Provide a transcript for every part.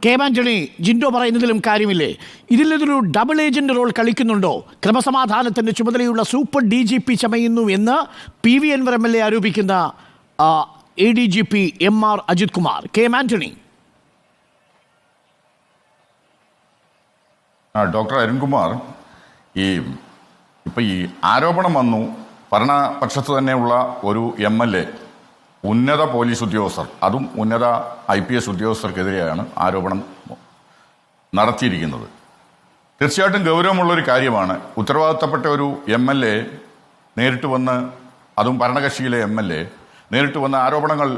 K Antony, ജിൻഡോ പറയുന്നതിലും കാര്യമില്ലേ? ഇതിലൊരു ഡബിൾ ഏജന്റ് റോൾ കളിക്കുന്നുണ്ടോ? ക്രമസമാധാനത്തിന്റെ ചുമതലയുള്ള സൂപ്പർ DGP ചമയുന്നു എന്ന് PV അൻവർ MLA ആരോപിക്കുന്ന ADGP MR Ajith Kumar. K Antony. Doctor Arunkumar, ഇപ്പം ഈ ആരോപണം വന്നു, ഭരണപക്ഷത്ത് തന്നെയുള്ള ഒരു MLA ഉന്നത പോലീസ് ഉദ്യോഗസ്ഥർ, അതും ഉന്നത IPS ഉദ്യോഗസ്ഥർക്കെതിരെയാണ് ആരോപണം നടത്തിയിരിക്കുന്നത്. തീർച്ചയായിട്ടും ഗൗരവമുള്ളൊരു കാര്യമാണ്. ഉത്തരവാദിത്തപ്പെട്ട ഒരു MLA നേരിട്ട് വന്ന്, അതും ഭരണകക്ഷിയിലെ MLA നേരിട്ട് വന്ന് ആരോപണങ്ങൾ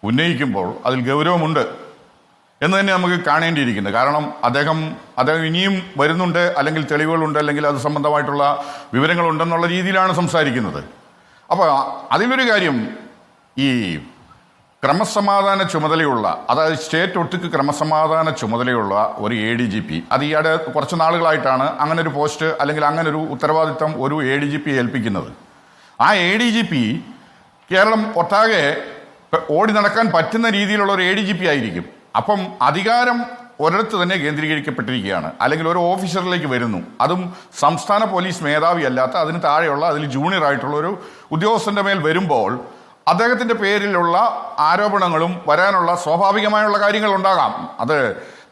ഉന്നയിക്കുമ്പോൾ അതിൽ ഗൗരവമുണ്ട് എന്ന് തന്നെ നമുക്ക് കാണേണ്ടിയിരിക്കുന്നത്. കാരണം അദ്ദേഹം ഇനിയും വരുന്നുണ്ട്, അല്ലെങ്കിൽ തെളിവുകളുണ്ട്, അല്ലെങ്കിൽ അത് സംബന്ധമായിട്ടുള്ള വിവരങ്ങളുണ്ടെന്നുള്ള രീതിയിലാണ് സംസാരിക്കുന്നത്. അപ്പോൾ അതിലൊരു കാര്യം, ഈ ക്രമസമാധാന ചുമതലയുള്ള, അതായത് സ്റ്റേറ്റ് ഒട്ടുക്ക് ക്രമസമാധാന ചുമതലയുള്ള ഒരു ADGP, അത് ഈയിടെ കുറച്ച് നാളുകളായിട്ടാണ് അങ്ങനെ ഒരു പോസ്റ്റ് അല്ലെങ്കിൽ അങ്ങനെ ഒരു ഉത്തരവാദിത്തം ഒരു ADGP ഏൽപ്പിക്കുന്നത്. ആ ADGP കേരളം ഒട്ടാകെ ഓടി നടക്കാൻ പറ്റുന്ന രീതിയിലുള്ള ഒരു ADGP ആയിരിക്കും. അപ്പം അധികാരം ഒരിടത്ത് തന്നെ കേന്ദ്രീകരിക്കപ്പെട്ടിരിക്കുകയാണ്, അല്ലെങ്കിൽ ഒരു ഓഫീസറിലേക്ക് വരുന്നു, അതും സംസ്ഥാന പോലീസ് മേധാവി അല്ലാത്ത അതിന് താഴെയുള്ള, അതിൽ ജൂനിയർ ആയിട്ടുള്ള ഒരു ഉദ്യോഗസ്ഥന്റെ മേൽ വരുമ്പോൾ അദ്ദേഹത്തിന്റെ പേരിലുള്ള ആരോപണങ്ങളും വരാനുള്ള സ്വാഭാവികമായുള്ള കാര്യങ്ങൾ ഉണ്ടാകാം. അത്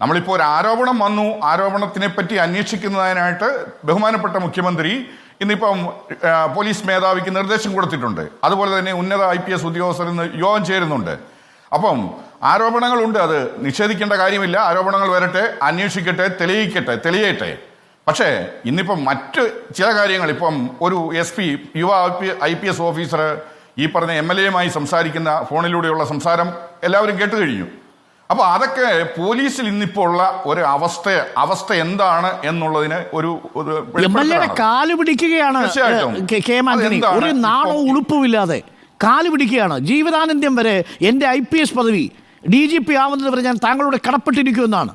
നമ്മളിപ്പോൾ ഒരു ആരോപണം വന്നു, ആരോപണത്തിനെ പറ്റി അന്വേഷിക്കുന്നതിനായിട്ട് ബഹുമാനപ്പെട്ട മുഖ്യമന്ത്രി ഇന്നിപ്പം പോലീസ് മേധാവിക്ക് നിർദ്ദേശം കൊടുത്തിട്ടുണ്ട്. അതുപോലെ തന്നെ ഉന്നത IPS ഉദ്യോഗസ്ഥർ ഇന്ന് യോഗം ചേരുന്നുണ്ട്. അപ്പം ആരോപണങ്ങളുണ്ട്, അത് നിഷേധിക്കേണ്ട കാര്യമില്ല. ആരോപണങ്ങൾ വരട്ടെ, അന്വേഷിക്കട്ടെ, തെളിയട്ടെ. പക്ഷേ ഇന്നിപ്പം മറ്റ് ചില കാര്യങ്ങൾ, ഇപ്പം ഒരു SP യുവ IPS ഓഫീസർ ഈ പറഞ്ഞ MLA സംസാരിക്കുന്ന ഫോണിലൂടെയുള്ള സംസാരം എല്ലാവരും കേട്ട് കഴിഞ്ഞു. അപ്പോൾ അതൊക്കെ പോലീസിൽ ഇന്നിപ്പോൾ ഉള്ള ഒരു അവസ്ഥ എന്താണ് എന്നുള്ളതിന് ഒരു കാല് പിടിക്കുകയാണ്. ഒരു നാണോ ഉളുപ്പുമില്ലാതെ കാല് പിടിക്കുകയാണ്. ജീവിതാനന്ദം വരെ എൻ്റെ IPS പദവി DGP ആവുന്നത് വരെ ഞാൻ താങ്കളോട് കടപ്പെട്ടിരിക്കുമെന്നാണ്.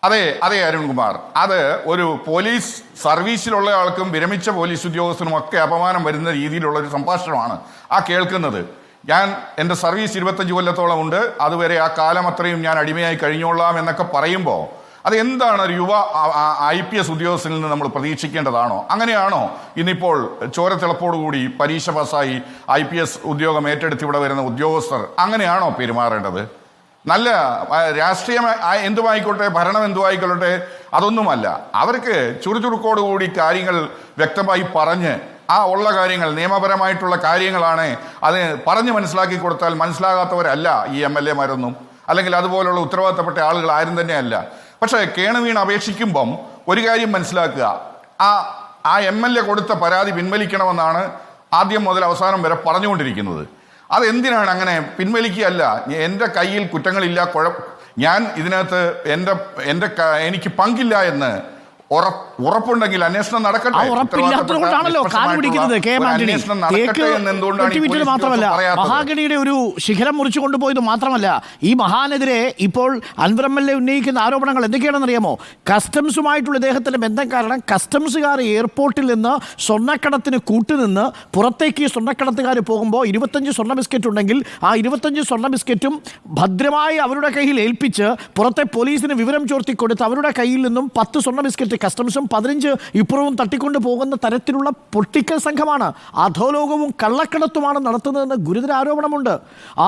അതെ അരുൺകുമാർ, അത് ഒരു പോലീസ് സർവീസിലുള്ള ആൾക്കും വിരമിച്ച പോലീസ് ഉദ്യോഗസ്ഥനും ഒക്കെ അപമാനം വരുന്ന രീതിയിലുള്ള ഒരു സംഭാഷണമാണ് ആ കേൾക്കുന്നത്. ഞാൻ എൻ്റെ സർവീസ് 25 കൊല്ലത്തോളം ഉണ്ട്, അതുവരെ ആ കാലം അത്രയും ഞാൻ അടിമയായി കഴിഞ്ഞോളാം എന്നൊക്കെ പറയുമ്പോൾ അത് എന്താണ് ഒരു യുവ IPS ഉദ്യോഗസ്ഥനിൽ നിന്ന് നമ്മൾ പ്രതീക്ഷിക്കേണ്ടതാണോ? അങ്ങനെയാണോ ഇന്നിപ്പോൾ ചോരത്തിളപ്പോടുകൂടി പരീക്ഷ പാസ്സായി IPS ഉദ്യോഗം ഏറ്റെടുത്ത് ഇവിടെ വരുന്ന ഉദ്യോഗസ്ഥർ അങ്ങനെയാണോ പെരുമാറേണ്ടത്? നല്ല രാഷ്ട്രീയം എന്തുമായിക്കോട്ടെ, ഭരണം എന്തുമായിക്കൊള്ളട്ടെ, അതൊന്നുമല്ല. അവർക്ക് ചുറുചുറുക്കോടുകൂടി കാര്യങ്ങൾ വ്യക്തമായി പറഞ്ഞ്, ആ ഉള്ള കാര്യങ്ങൾ നിയമപരമായിട്ടുള്ള കാര്യങ്ങളാണ്, അത് പറഞ്ഞ് മനസ്സിലാക്കി കൊടുത്താൽ മനസ്സിലാകാത്തവരല്ല ഈ MLA മാരൊന്നും, അല്ലെങ്കിൽ അതുപോലുള്ള ഉത്തരവാദിത്തപ്പെട്ട ആളുകൾ ആരും തന്നെയല്ല. പക്ഷേ കേണുവീണ് അപേക്ഷിക്കുമ്പം ഒരു കാര്യം മനസ്സിലാക്കുക, ആ MLA കൊടുത്ത പരാതി പിൻവലിക്കണമെന്നാണ് ആദ്യം മുതൽ അവസാനം വരെ പറഞ്ഞുകൊണ്ടിരിക്കുന്നത്. അതെന്തിനാണ് അങ്ങനെ പിൻവലിക്കുകയല്ല? എൻ്റെ കയ്യിൽ കുറ്റങ്ങളില്ല, ഞാൻ ഇതിനകത്ത് എനിക്ക് പങ്കില്ല എന്ന് ഉറപ്പുണ്ടെങ്കിൽ അന്വേഷണം നടക്കട്ടെ. മാത്രമല്ല, മഹാഗണിയുടെ ഒരു ശിഖരം മുറിച്ചു കൊണ്ടുപോയത് മാത്രമല്ല, ഈ മഹാനെതിരെ ഇപ്പോൾ അൻവർ MLA ഉന്നയിക്കുന്ന ആരോപണങ്ങൾ എന്തൊക്കെയാണെന്ന് അറിയാമോ? കസ്റ്റംസുമായിട്ടുള്ള ഇദ്ദേഹത്തിന്റെ ബന്ധം കാരണം കസ്റ്റംസുകാർ എയർപോർട്ടിൽ നിന്ന് സ്വർണ്ണക്കടത്തിന് കൂട്ടുനിന്ന് പുറത്തേക്ക് സ്വർണ്ണക്കടത്തുകാർ പോകുമ്പോൾ 25 സ്വർണ്ണ ബിസ്ക്കറ്റ് ഉണ്ടെങ്കിൽ ആ 25 സ്വർണ്ണ ബിസ്ക്കറ്റും ഭദ്രമായി അവരുടെ കയ്യിൽ ഏൽപ്പിച്ച് പുറത്തെ പോലീസിന് വിവരം ചോർത്തി കൊടുത്ത് അവരുടെ കയ്യിൽ നിന്നും 10 സ്വർണ്ണ ബിസ്ക്കറ്റ് കസ്റ്റംസും 15 ഇപ്പുറവും തട്ടിക്കൊണ്ട് പോകുന്ന തരത്തിലുള്ള പൊളിറ്റിക്കൽ സംഘമാണ്. അധോലോകവും കള്ളക്കടത്തുമാണ് നടത്തുന്നതെന്ന് ഗുരുതര ആരോപണമുണ്ട്.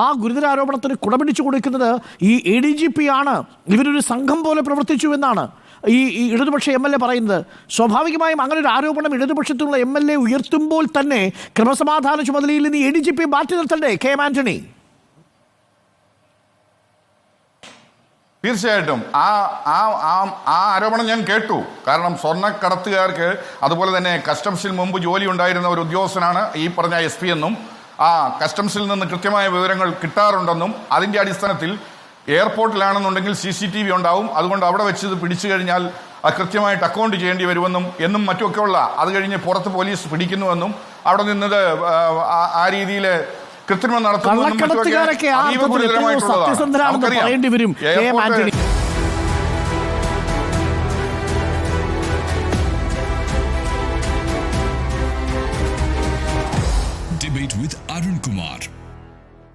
ആ ഗുരുതര ആരോപണത്തിന് കുടപിടിച്ചു കൊടുക്കുന്നത് ഈ ADGP ആണ്. ഇവരൊരു സംഘം പോലെ പ്രവർത്തിച്ചു എന്നാണ് ഈ ഇടതുപക്ഷ MLA പറയുന്നത്. സ്വാഭാവികമായും അങ്ങനെ ഒരു ആരോപണം ഇടതുപക്ഷത്തുള്ള MLA ഉയർത്തുമ്പോൾ തന്നെ ക്രമസമാധാന ചുമതലയിൽ നിന്ന് ADGP മാറ്റി നിർത്തണ്ടേ? കെ ആന്റണി. തീർച്ചയായിട്ടും ആ ആരോപണം ഞാൻ കേട്ടു. കാരണം സ്വർണ്ണക്കടത്തുകാർക്ക്, അതുപോലെ തന്നെ കസ്റ്റംസിൽ മുമ്പ് ജോലി ഉണ്ടായിരുന്ന ഒരു ഉദ്യോഗസ്ഥനാണ് ഈ പറഞ്ഞ SP എന്നും, ആ കസ്റ്റംസിൽ നിന്ന് കൃത്യമായ വിവരങ്ങൾ കിട്ടാറുണ്ടെന്നും, അതിൻ്റെ അടിസ്ഥാനത്തിൽ എയർപോർട്ടിലാണെന്നുണ്ടെങ്കിൽ CCTV ഉണ്ടാവും, അതുകൊണ്ട് അവിടെ വെച്ച് ഇത് പിടിച്ചു കഴിഞ്ഞാൽ അത് കൃത്യമായിട്ട് അക്കൗണ്ട് ചെയ്യേണ്ടി വരുമെന്നും എന്നും മറ്റുമൊക്കെയുള്ള, അത് കഴിഞ്ഞ് പുറത്ത് പോലീസ് പിടിക്കുന്നുവെന്നും അവിടെ നിന്നത് ആ രീതിയിൽ കൃത്രിമം നടത്തുന്നു. കള്ളക്കടത്തുകാരൊക്കെ സത്യസന്ധരാണെന്ന് പറയേണ്ടി വരും.